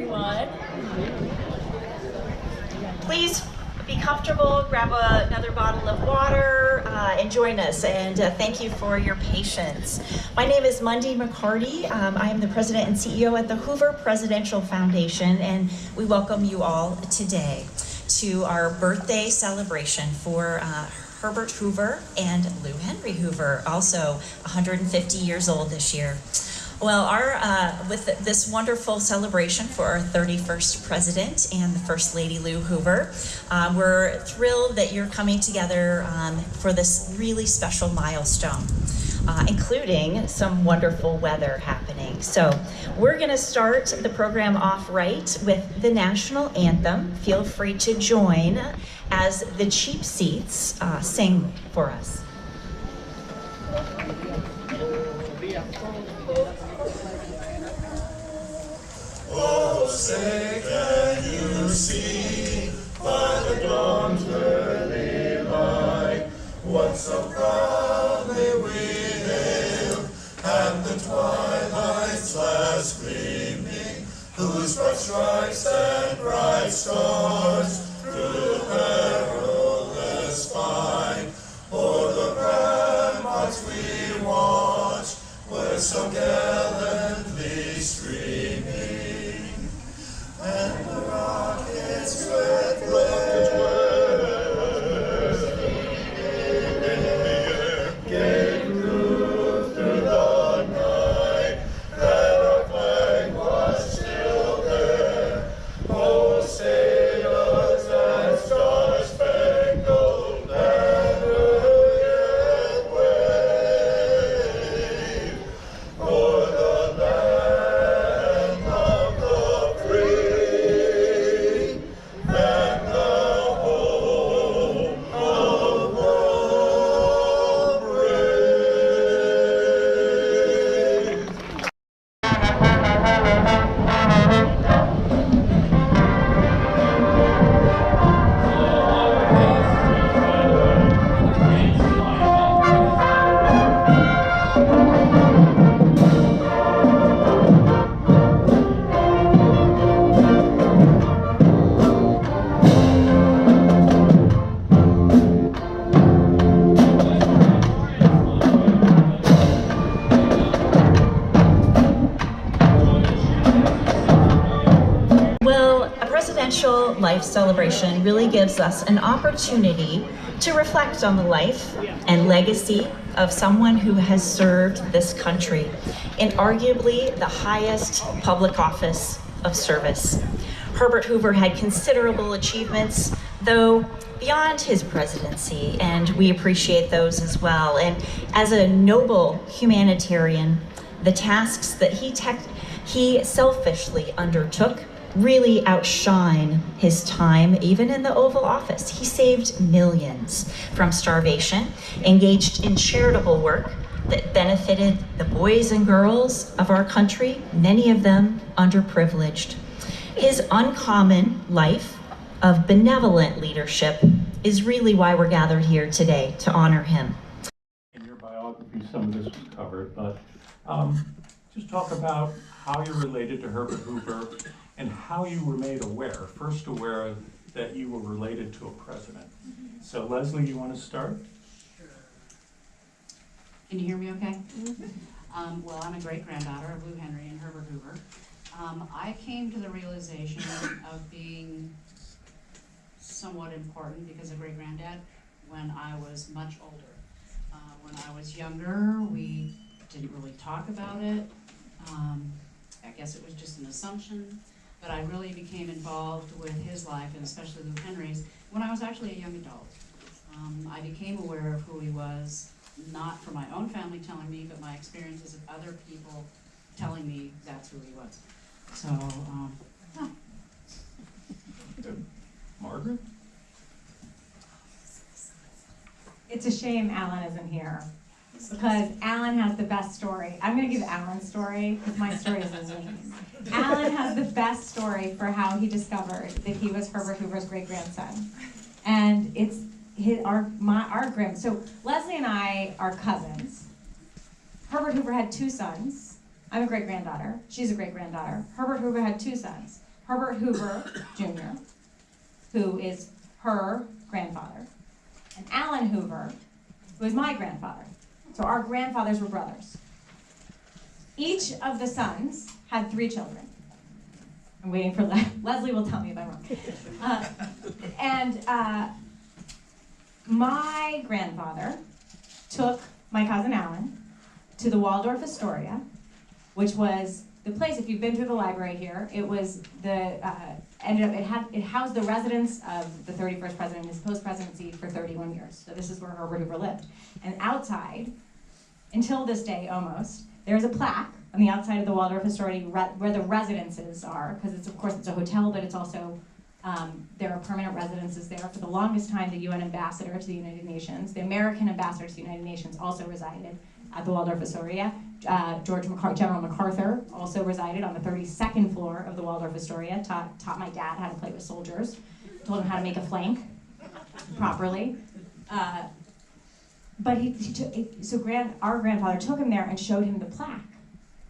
everyone. Please be comfortable, grab another bottle of water, and join us. And thank you for your patience. My name is Mundy McCarty. I am the president and CEO at the Hoover Presidential Foundation, and we welcome you all today to our birthday celebration for Herbert Hoover and Lou Henry Hoover, also 150 years old this year. Well, with this wonderful celebration for our 31st president and the First Lady Lou Hoover, we're thrilled that you're coming together for this really special milestone, including some wonderful weather happening. So we're going to start the program off right with the national anthem. Feel free to join as the cheap seats sing for us. Oh, say can you see by the dawn's early light what so proudly we hailed at the twilight's last gleaming, whose bright stripes and bright stars through the perilous fight o'er the ramparts we watched were so gallantly streaming. And the rockets with in the air gave proof through the night that our flag was still there. Oh, sailors and star-spangled banner yet wave o'er the land of the free and the home of all brave. Well, a presidential life celebration really gives us an opportunity to reflect on the life and legacy of someone who has served this country in arguably the highest public office of service. Herbert Hoover had considerable achievements, though beyond his presidency, and we appreciate those as well. And as a noble humanitarian, the tasks that he selfishly undertook really outshine his time, even in the Oval Office. He saved millions from starvation, engaged in charitable work that benefited the boys and girls of our country, many of them underprivileged. His uncommon life of benevolent leadership is really why we're gathered here today, to honor him. In your biography, some of this was covered, but just talk about how you're related to Herbert Hoover and how you were made first aware that you were related to a president. So Leslie, you want to start? Sure. Can you hear me okay? Well, I'm a great-granddaughter of Lou Henry and Herbert Hoover. I came to the realization of being somewhat important because of great-granddad when I was much older. When I was younger, we didn't really talk about it. I guess it was just an assumption. But I really became involved with his life, and especially Lou Henry's, when I was actually a young adult. I became aware of who he was, not from my own family telling me, but my experiences of other people telling me that's who he was. So, yeah. Good. Margaret? It's a shame Alan isn't here, because Alan has the best story. I'm going to give Alan's story, because my story is his. Alan has the best story for how he discovered that he was Herbert Hoover's great-grandson. And it's our grand. So Leslie and I are cousins. Herbert Hoover had 2 sons. I'm a great-granddaughter. She's a great-granddaughter. Herbert Hoover had 2 sons. Herbert Hoover Jr., who is her grandfather, and Alan Hoover, who is my grandfather. So our grandfathers were brothers. Each of the sons had 3 children. I'm waiting for Leslie will tell me if I'm wrong. My grandfather took my cousin Alan to the Waldorf Astoria, which was the place, if you've been through the library here, it was the, it housed the residence of the 31st president and his post-presidency for 31 years. So this is where Herbert Hoover lived. And outside, until this day almost, there's a plaque on the outside of the Waldorf Astoria where the residences are, because it's, of course, it's a hotel, but it's also, there are permanent residences there. For the longest time, the UN ambassador to the United Nations, the American ambassador to the United Nations also resided at the Waldorf Astoria. General MacArthur also resided on the 32nd floor of the Waldorf Astoria, taught my dad how to play with soldiers, told him how to make a flank properly. But our grandfather took him there and showed him the plaque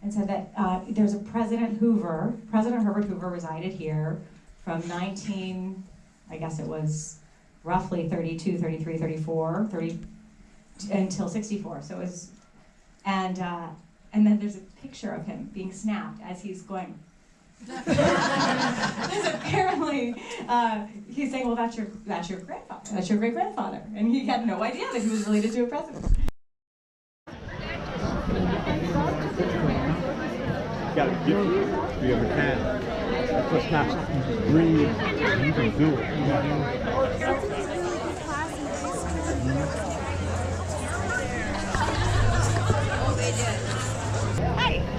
and said that there's a President Herbert Hoover resided here from I guess it was roughly 32, 33, 34, 30, until 64. So it was, and then there's a picture of him being snapped as he's going. Because apparently he's saying, well, that's your grandfather, that's your great-grandfather. And he had no idea that he was related to a president. Got to get it if you ever can. If it's not something you dream, you can do it.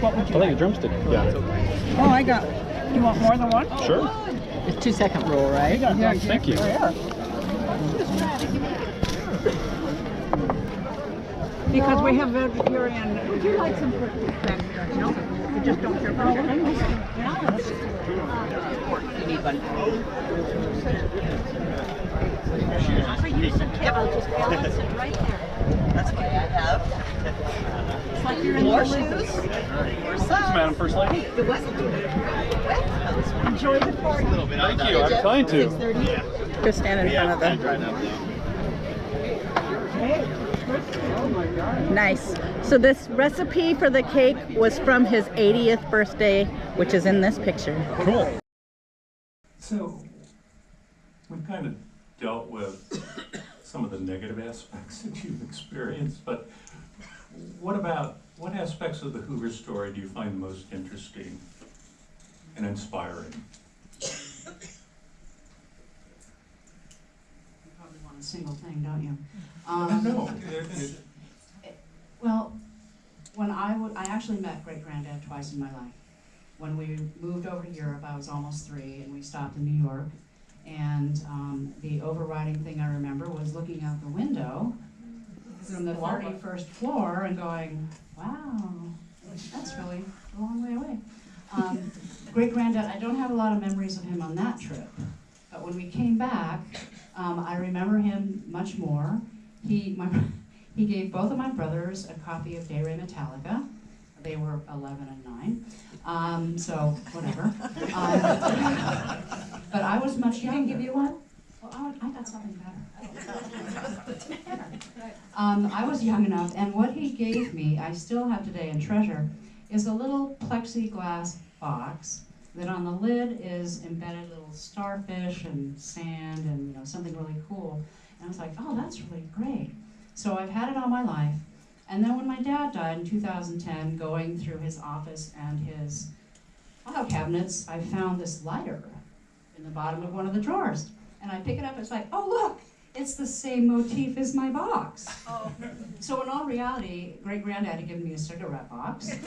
What would you I think a drumstick. Got it. Oh, I got. You want more than one? Sure. It's 2-second rule, right? Yeah, Thank you. yeah. Because we have vegetarian. Would you like some back there? No, you just don't care about it. You need one. For you, some I'll just balance it right there. That's okay, I have. It's like you're in More the shoes? Madam First Lady. Enjoy the party. Thank you. I'm trying to. Go stand in front of them. Nice. So this recipe for the cake was from his 80th birthday, which is in this picture. Cool. So, we've kind of dealt with some of the negative aspects that you've experienced, but what aspects of the Hoover story do you find the most interesting and inspiring? You probably want a single thing, don't you? No. Well, when I actually met great-granddad twice in my life. When we moved over to Europe, I was almost 3, and we stopped in New York. And the overriding thing I remember was looking out the window from the 31st floor and going, wow, that's really a long way away. Great-granddad, I don't have a lot of memories of him on that trip. But when we came back, I remember him much more. He gave both of my brothers a copy of De Re Metallica. They were 11 and 9, so whatever. But I was much younger. He didn't give you one? Well, I got something better. I was young enough, and what he gave me, I still have today and treasure, is a little plexiglass box that on the lid is embedded little starfish and sand and something really cool. And I was like, oh, that's really great. So I've had it all my life. And then when my dad died in 2010, going through his office and his file cabinets, I found this lighter in the bottom of one of the drawers. And I pick it up, it's like, oh look, it's the same motif as my box. Oh. So in all reality, great-granddad had given me a cigarette box. And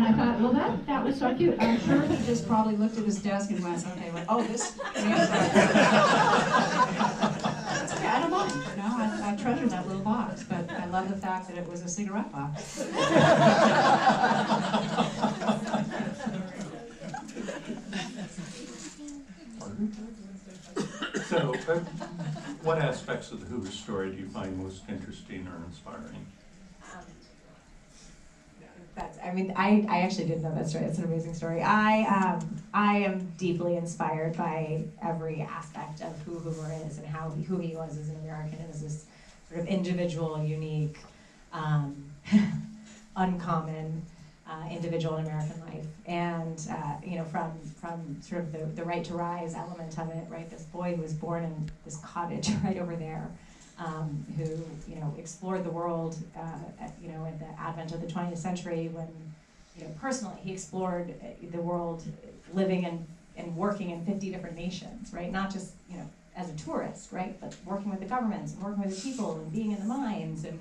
I thought, well that was so cute. I'm sure he just probably looked at his desk and went, okay, well, oh, this. It's okay, I don't mind. I treasure that little box, but I love the fact that it was a cigarette box. So, what aspects of the Hoover story do you find most interesting or inspiring? That's I mean, I actually didn't know that story. It's an amazing story. I am deeply inspired by every aspect of who Hoover is and who he was as an American and as this sort of individual, unique, uncommon individual in American life. And you know, from sort of the right to rise element of it, right? This boy who was born in this cottage right over there, who, you know, explored the world, you know, at the advent of the 20th century when, you know, personally he explored the world living and working in 50 different nations, right? Not just, you know, as a tourist, right? But working with the governments and working with the people and being in the mines and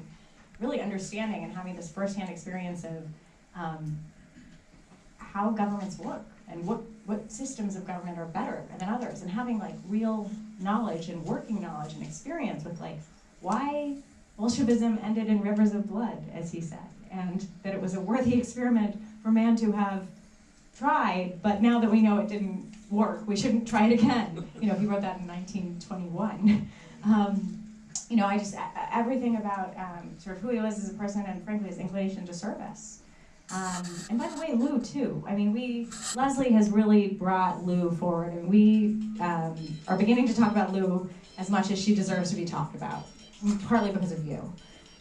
really understanding and having this firsthand experience of how governments work and what systems of government are better than others, and having like real knowledge and working knowledge and experience with like why Bolshevism ended in rivers of blood, as he said, and that it was a worthy experiment for man to have tried, but now that we know it didn't work, we shouldn't try it again. You know, he wrote that in 1921. You know, everything about sort of who he was as a person and frankly his inclination to service. And by the way, Lou too. I mean, Leslie has really brought Lou forward, and we are beginning to talk about Lou as much as she deserves to be talked about, partly because of you.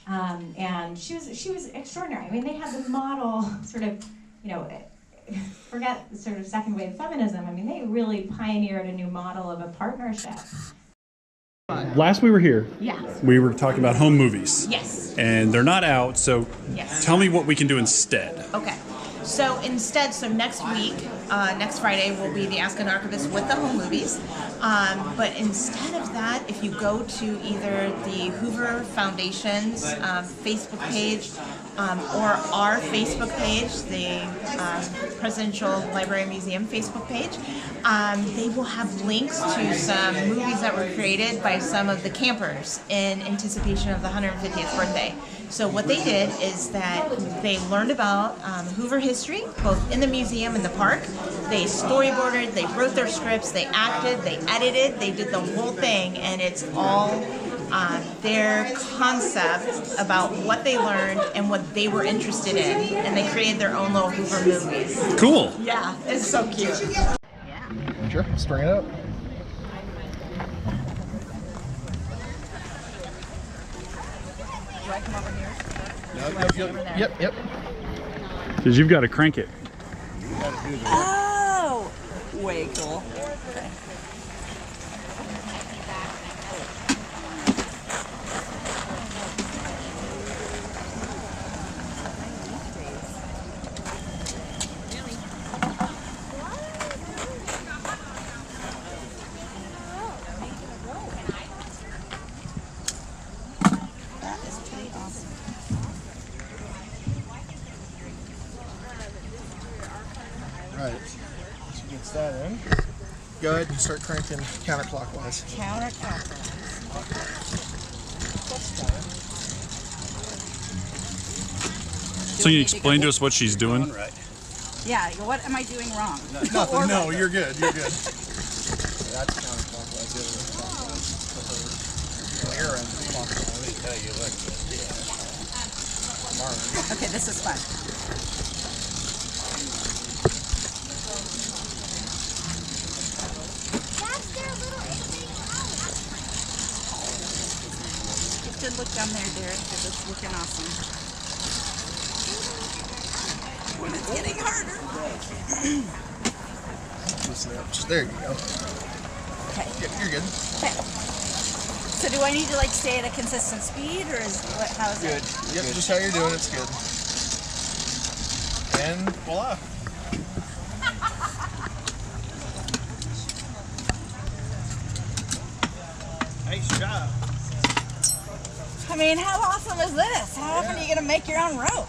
And she was extraordinary. I mean, they had the model sort of, you know, forget sort of second wave feminism. I mean, they really pioneered a new model of a partnership. Last we were here, Yes. we were talking about home movies. Yes. And they're not out, so Yes. tell me what we can do instead. Okay. So instead, next week, next Friday will be the Ask an Archivist with the home movies. But instead of that, if you go to either the Hoover Foundation's Facebook page or our Facebook page, the Presidential Library and Museum Facebook page, they will have links to some movies that were created by some of the campers in anticipation of the 150th birthday. So what they did is that they learned about Hoover history, both in the museum and the park. They storyboarded, they wrote their scripts, they acted, they edited, they did the whole thing, and it's all their concept about what they learned and what they were interested in, and they created their own little Hoover movies. Cool. Yeah, it's so cute. Sure, let's bring it up. Do I come over here? Yep. Because you've got to crank it. Oh, way cool. Okay. Right. So gets that in. Go ahead and start cranking counterclockwise. So you explain to us what she's doing? Yeah, what am I doing wrong? Nothing. No, you're good. You're good. That's counterclockwise. The other one's clockwise. Well, your end's clockwise. Let me tell you what. Okay, this is fun. You should look down there, Derek, because it's looking awesome. When it's getting harder. Just there you go. Okay. Yep, you're good. Okay. So do I need to like stay at a consistent speed, or is how is Good. it? Yep, just how you're doing, it's good. And voila. Nice job. I mean, how awesome is this? How often are you going to make your own rope?